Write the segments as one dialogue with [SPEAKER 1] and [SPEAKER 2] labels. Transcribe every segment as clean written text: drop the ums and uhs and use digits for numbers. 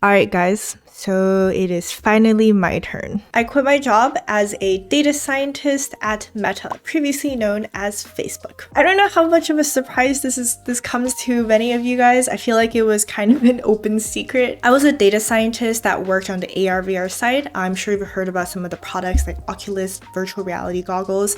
[SPEAKER 1] Alright guys, so it is finally my turn. I quit my job as a data scientist at Meta, previously known as Facebook. I don't know how much of a surprise this comes to many of you guys. I feel like it was kind of an open secret. I was a data scientist that worked on the AR/VR side. I'm sure you've heard about some of the products like Oculus virtual reality goggles.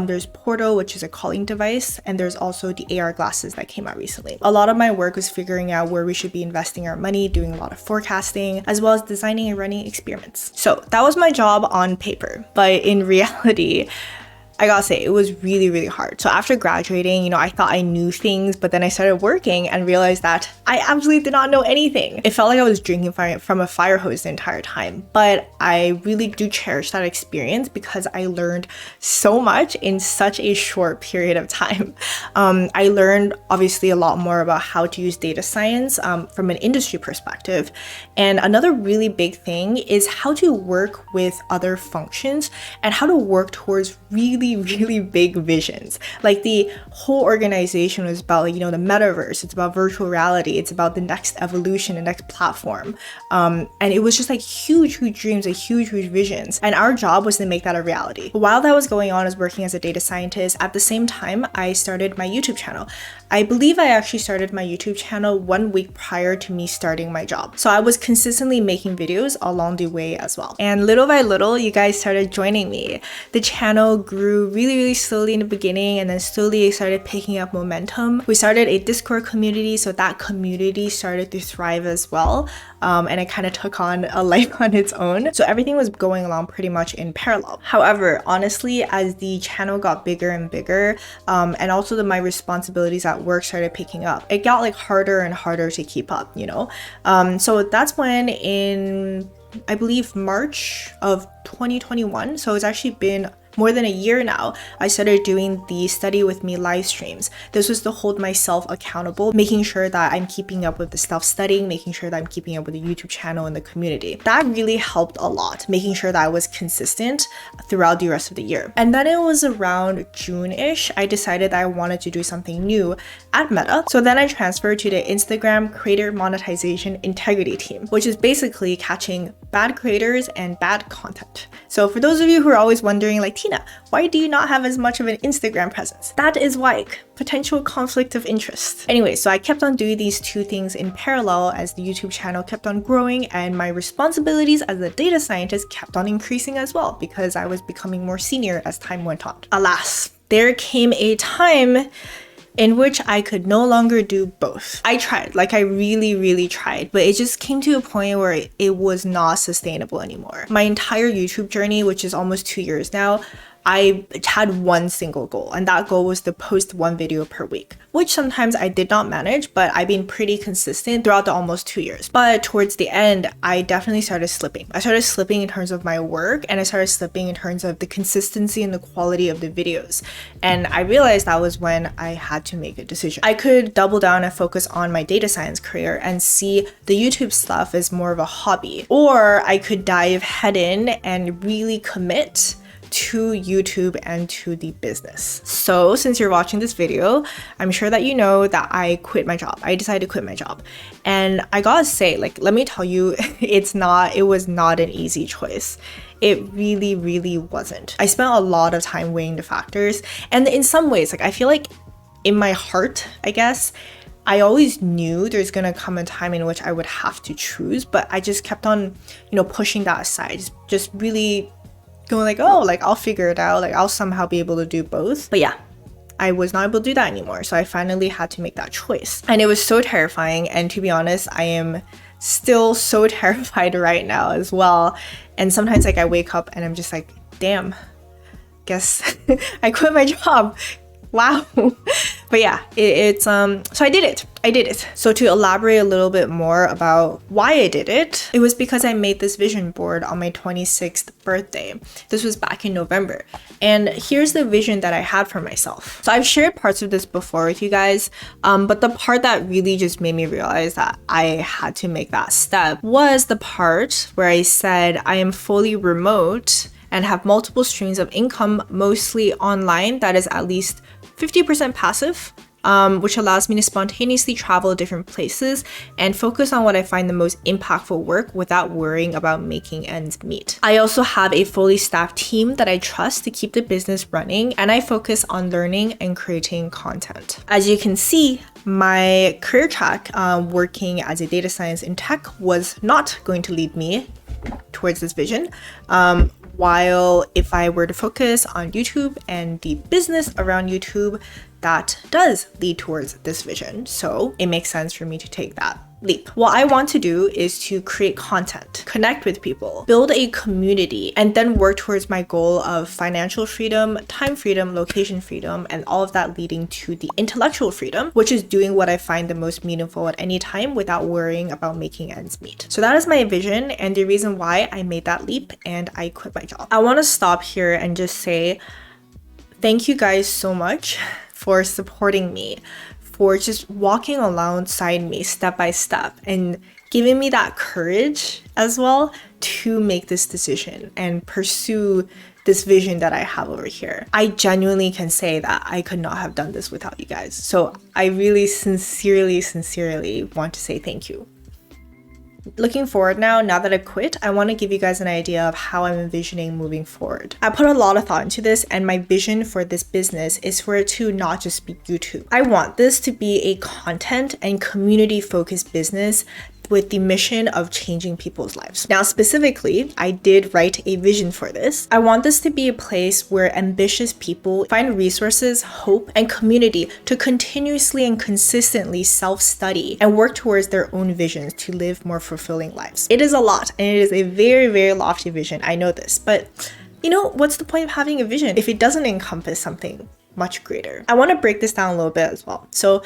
[SPEAKER 1] There's Portal, which is a calling device, and there's also the AR glasses that came out recently. A lot of my work was figuring out where we should be investing our money, doing a lot of forecasting, as well as designing and running experiments. So that was my job on paper, but in reality, I gotta say, it was really, really hard. So after graduating, I thought I knew things, but then I started working and realized that I absolutely did not know anything. It felt like I was drinking from a fire hose the entire time, but I really do cherish that experience because I learned so much in such a short period of time. I learned obviously a lot more about how to use data science from an industry perspective. And another really big thing is how to work with other functions and how to work towards really big visions. Like the whole organization was about the metaverse, it's about virtual reality, it's about the next evolution, the next platform. And it was just like huge dreams, like huge visions. And our job was to make that a reality. While that was going on, I was working as a data scientist. At the same time, I started my YouTube channel. I believe I actually started my YouTube channel 1 week prior to me starting my job. So I was consistently making videos along the way as well. And little by little, you guys started joining me. The channel grew really slowly in the beginning, and then slowly it started picking up momentum. We started a Discord community, so that community started to thrive as well. And it kind of took on a life on its own. So everything was going along pretty much in parallel. However, honestly, as the channel got bigger and bigger, and also my responsibilities at work started picking up, it got like harder and harder to keep up, So that's when in, I believe, March of 2021, so it's actually been more than a year now, I started doing the Study With Me live streams. This was to hold myself accountable, making sure that I'm keeping up with the self-studying, making sure that I'm keeping up with the YouTube channel and the community. That really helped a lot, making sure that I was consistent throughout the rest of the year. And then it was around June-ish, I decided that I wanted to do something new at Meta. So then I transferred to the Instagram Creator Monetization Integrity team, which is basically catching bad creators and bad content. So for those of you who are always wondering, like, Tina, why do you not have as much of an Instagram presence? That is why, potential conflict of interest. Anyway, so I kept on doing these two things in parallel as the YouTube channel kept on growing, and my responsibilities as a data scientist kept on increasing as well because I was becoming more senior as time went on. Alas, there came a time in which I could no longer do both. I tried, like I really tried, but it just came to a point where it was not sustainable anymore. My entire YouTube journey, which is almost 2 years now, I had one single goal, and that goal was to post one video per week, which sometimes I did not manage, but I've been pretty consistent throughout the almost 2 years. But towards the end, I definitely started slipping. I started slipping in terms of my work, and I started slipping in terms of the consistency and the quality of the videos. And I realized that was when I had to make a decision. I could double down and focus on my data science career and see the YouTube stuff as more of a hobby, or I could dive head in and really commit to YouTube and to the business. So since you're watching this video, I'm sure that you know that I quit my job. I decided to quit my job. And I gotta say, like, let me tell you, it was not an easy choice. It really wasn't. I spent a lot of time weighing the factors. And in some ways, like, I feel like in my heart, I guess, I always knew there's gonna come a time in which I would have to choose, but I just kept on, pushing that aside, just really going like, oh, like I'll figure it out, like I'll somehow be able to do both. But yeah, I was not able to do that anymore. So I finally had to make that choice. And it was so terrifying. And to be honest, I am still so terrified right now as well. And sometimes like I wake up and I'm just like, damn, guess I quit my job. Wow. But yeah, so I did it. So to elaborate a little bit more about why I did it, it was because I made this vision board on my 26th birthday. This was back in November. And here's the vision that I had for myself. So I've shared parts of this before with you guys, but the part that really just made me realize that I had to make that step was the part where I said I am fully remote and have multiple streams of income, mostly online, that is at least 50% passive which allows me to spontaneously travel different places and focus on what I find the most impactful work without worrying about making ends meet. I also have a fully staffed team that I trust to keep the business running, and I focus on learning and creating content. As you can see, my career track working as a data science in tech was not going to lead me towards this vision. While if I were to focus on YouTube and the business around YouTube, that does lead towards this vision. So it makes sense for me to take that leap. What I want to do is to create content, connect with people, build a community, and then work towards my goal of financial freedom, time freedom, location freedom, and all of that leading to the intellectual freedom, which is doing what I find the most meaningful at any time without worrying about making ends meet. So that is my vision and the reason why I made that leap and I quit my job. I want to stop here and just say thank you guys so much for supporting me, for just walking alongside me step by step and giving me that courage as well to make this decision and pursue this vision that I have over here. I genuinely can say that I could not have done this without you guys. So I really sincerely want to say thank you. Looking forward now that I quit, I want to give you guys an idea of how I'm envisioning moving forward. I put a lot of thought into this, and my vision for this business is for it to not just be YouTube. I want this to be a content and community focused business with the mission of changing people's lives. Now, specifically, I did write a vision for this. I want this to be a place where ambitious people find resources, hope, and community to continuously and consistently self-study and work towards their own visions to live more fulfilling lives. It is a lot, and it is a very lofty vision. I know this, but you know, what's the point of having a vision if it doesn't encompass something much greater? I want to break this down a little bit as well. So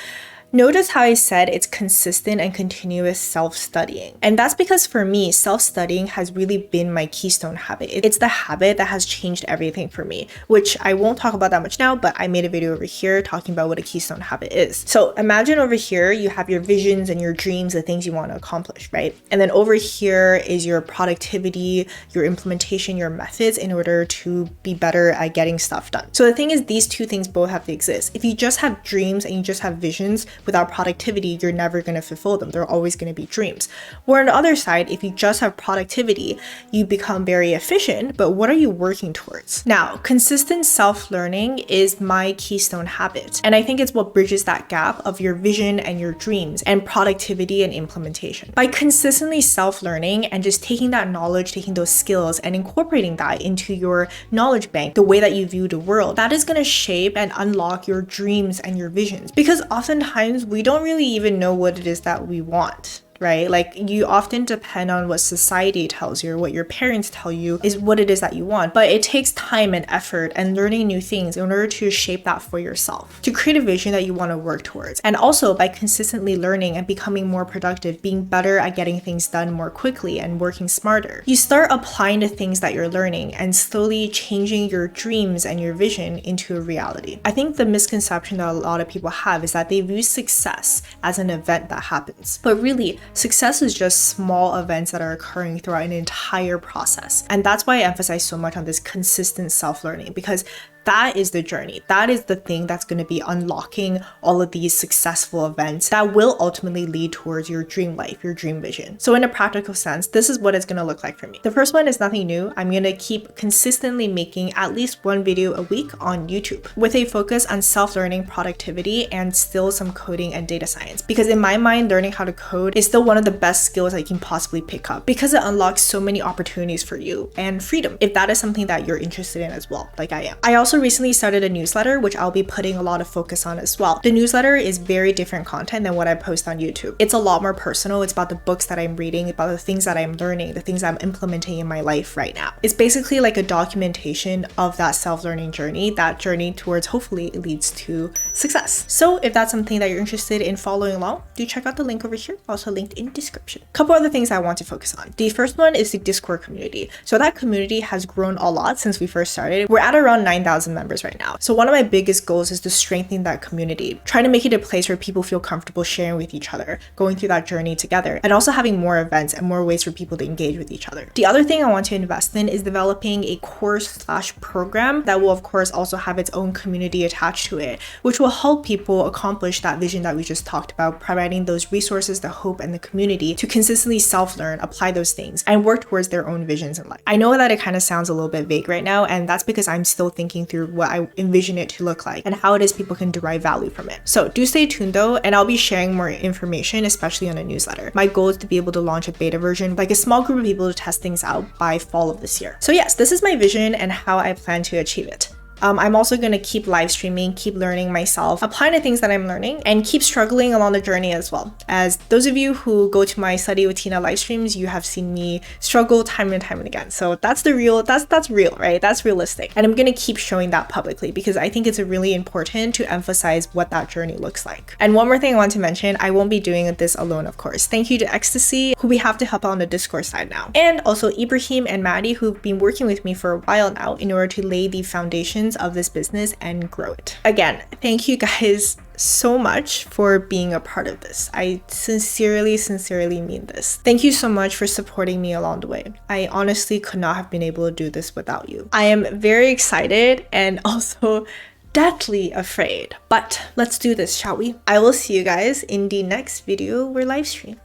[SPEAKER 1] notice how I said it's consistent and continuous self-studying. And that's because for me, self-studying has really been my keystone habit. It's the habit that has changed everything for me, which I won't talk about that much now, but I made a video over here talking about what a keystone habit is. So imagine over here, you have your visions and your dreams, the things you want to accomplish, right? And then over here is your productivity, your implementation, your methods in order to be better at getting stuff done. So the thing is, these two things both have to exist. If you just have dreams and you just have visions, without productivity, you're never going to fulfill them. They're always going to be dreams. Or on the other side, if you just have productivity, you become very efficient, but what are you working towards? Now, consistent self-learning is my keystone habit. And I think it's what bridges that gap of your vision and your dreams and productivity and implementation. By consistently self-learning and just taking that knowledge, taking those skills and incorporating that into your knowledge bank, the way that you view the world, that is going to shape and unlock your dreams and your visions. Because oftentimes we don't really even know what it is that we want, right? Like, you often depend on what society tells you or what your parents tell you is what it is that you want. But it takes time and effort and learning new things in order to shape that for yourself, to create a vision that you want to work towards. And also by consistently learning and becoming more productive, being better at getting things done more quickly and working smarter, you start applying the things that you're learning and slowly changing your dreams and your vision into a reality. I think the misconception that a lot of people have is that they view success as an event that happens. But really, success is just small events that are occurring throughout an entire process. And that's why I emphasize so much on this consistent self-learning, because that is the journey. That is the thing that's going to be unlocking all of these successful events that will ultimately lead towards your dream life, your dream vision. So in a practical sense, this is what it's going to look like for me. The first one is nothing new. I'm going to keep consistently making at least one video a week on YouTube with a focus on self-learning, productivity, and still some coding and data science. Because in my mind, learning how to code is still one of the best skills that you can possibly pick up because it unlocks so many opportunities for you and freedom, if that is something that you're interested in as well, like I am. I also recently started a newsletter, which I'll be putting a lot of focus on as well. The newsletter is very different content than what I post on YouTube. It's a lot more personal. It's about the books that I'm reading, about the things that I'm learning, the things I'm implementing in my life right now. It's basically like a documentation of that self-learning journey. That journey towards hopefully it leads to success. So if that's something that you're interested in following along, do check out the link over here, also linked in description. Couple other things I want to focus on. The first one is the Discord community. So that community has grown a lot since we first started. We're at around 9,000 members right now. So one of my biggest goals is to strengthen that community, trying to make it a place where people feel comfortable sharing with each other, going through that journey together, and also having more events and more ways for people to engage with each other. The other thing I want to invest in is developing a course/program that will of course also have its own community attached to it, which will to help people accomplish that vision that we just talked about, providing those resources, the hope, and the community to consistently self-learn, apply those things, and work towards their own visions in life. I know that it kind of sounds a little bit vague right now, and that's because I'm still thinking through what I envision it to look like and how it is people can derive value from it. So do stay tuned though, and I'll be sharing more information, especially on a newsletter. My goal is to be able to launch a beta version, like a small group of people to test things out by fall of this year. So yes, this is my vision and how I plan to achieve it. I'm also going to keep live streaming, keep learning myself, applying the things that I'm learning, and keep struggling along the journey as well. As those of you who go to my Study with Tina live streams, you have seen me struggle time and time and again. So that's real, right? That's realistic. And I'm going to keep showing that publicly because I think it's really important to emphasize what that journey looks like. And one more thing I want to mention, I won't be doing this alone, of course. Thank you to Ecstasy, who we have to help out on the Discord side now. And also Ibrahim and Maddie, who've been working with me for a while now in order to lay the foundations of this business and grow it. Again, thank you guys so much for being a part of this. I sincerely mean this. Thank you so much for supporting me along the way. I honestly could not have been able to do this without you. I am very excited and also deathly afraid, but let's do this, shall we? I will see you guys in the next video or live stream.